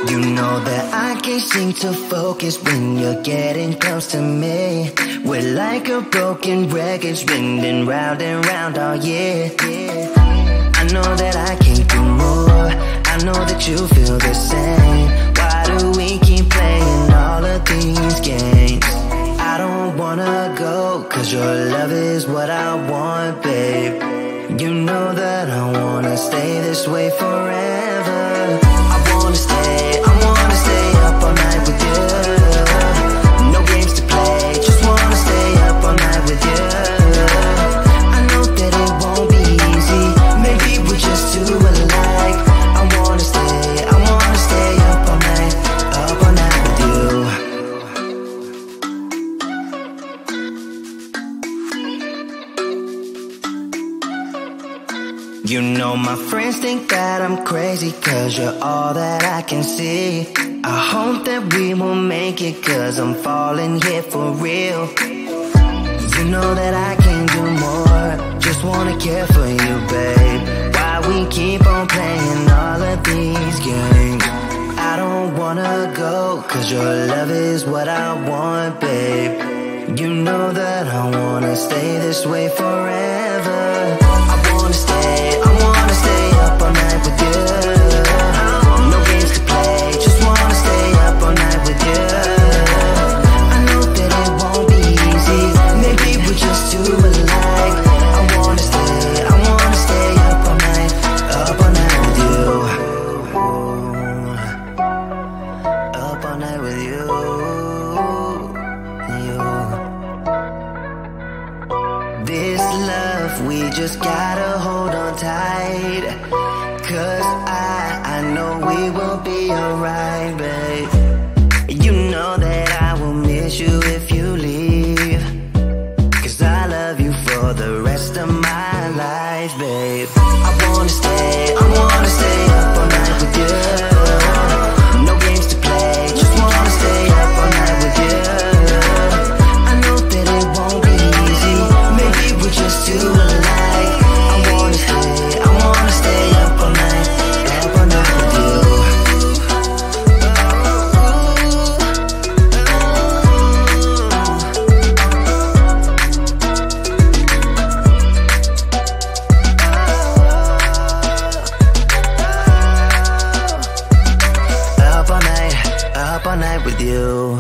You know that I can't seem to focus when you're getting close to me. We're like a broken record spinning round and round all year. I know that I can't do more, I know that you feel the same. Why do we keep playing all of these games? I don't wanna go, cause your love is what I want, babe. You know that I wanna stay this way forever. I wanna stay up all night with you. No games to play, just wanna stay up all night with you. I know that it won't be easy, maybe we're just too alike. I wanna stay up all night with you. You know my friends think that I'm crazy, cause you're all that I can see. I hope that we will make it, cause I'm falling here for real. You know that I can't do more, just wanna care for you, babe. Why we keep on playing all of these games? I don't wanna go, cause your love is what I want, babe. You know that I wanna stay this way forever. I wanna stay up all night with you. No games to play, just wanna stay up all night with you. I know that it won't be easy, maybe we're just too alike. I wanna stay up all night with you. Up all night with you. This love, we just gotta hold on tight. Cause I know we will be alright, babe. You know that I will miss you if you leave, cause I love you for the rest of my life, babe. I wanna stay up all night with you. No games to play, just wanna stay up all night with you. I know that it won't be easy, maybe we're just too alike. I wanna stay up all night with you. Up all night with you.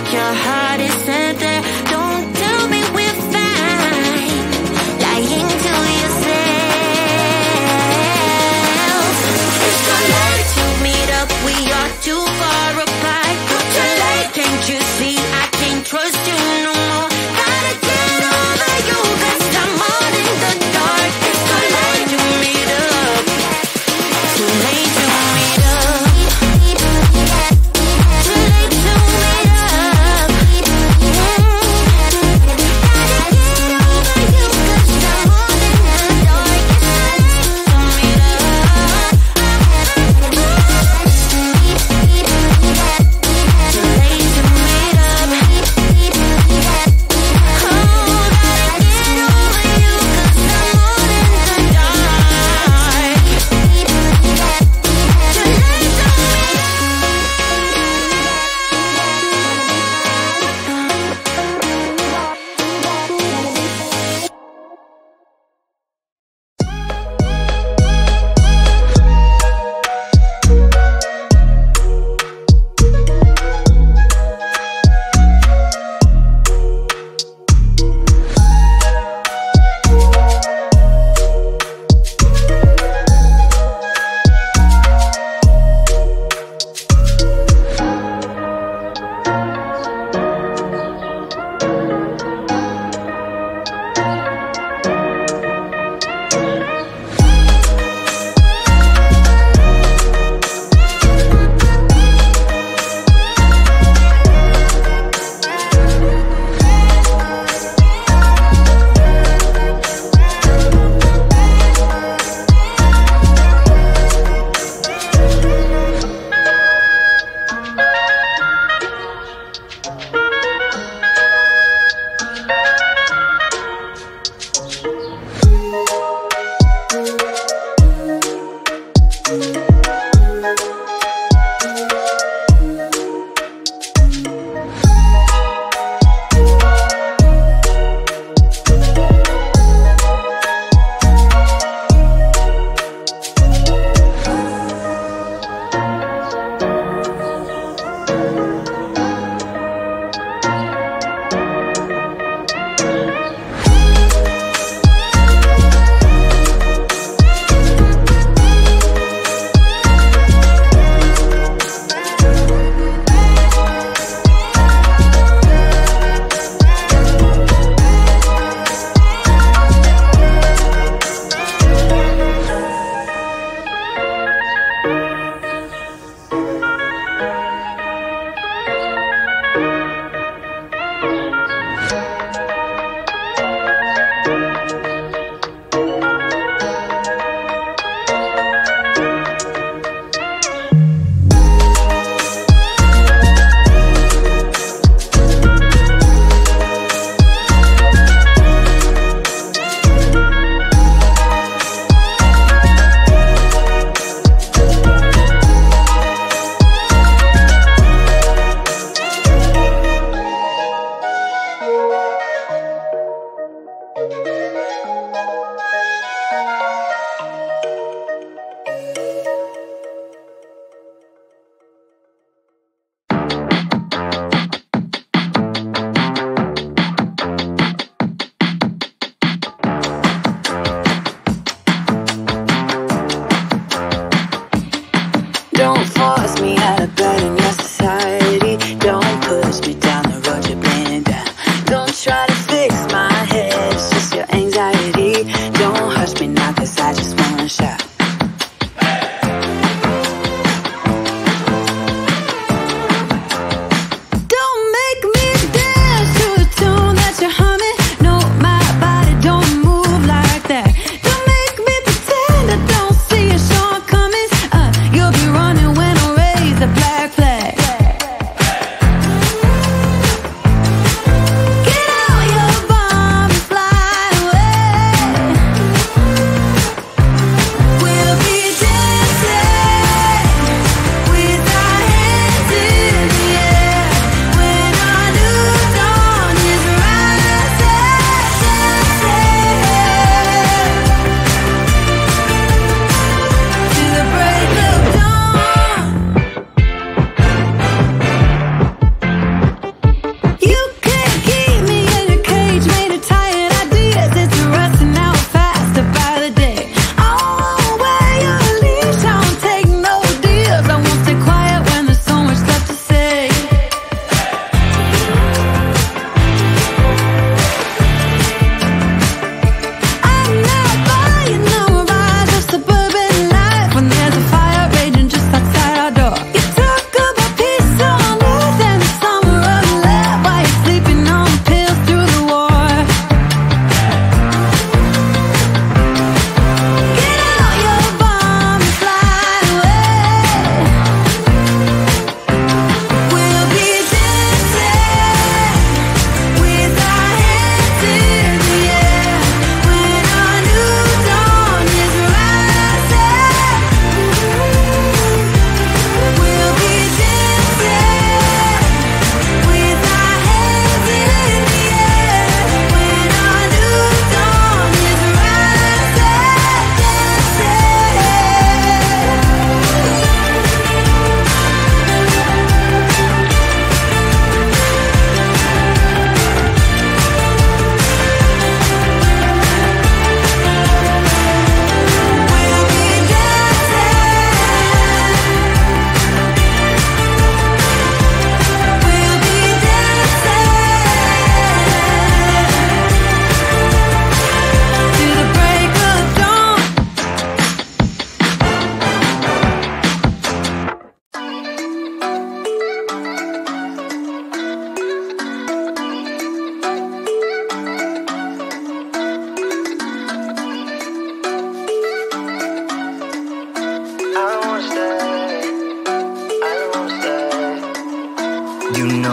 but your heart isn't there. Don't tell me we're fine, lying to yourself. It's too late to meet up, we are too far apart. Too late, can't you see I can't trust you no more? Gotta get over you, 'cause I'm all in the dark. It's too late to meet up, too late to meet up, too late to meet up.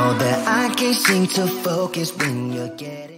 know that I can't seem to focus when you're getting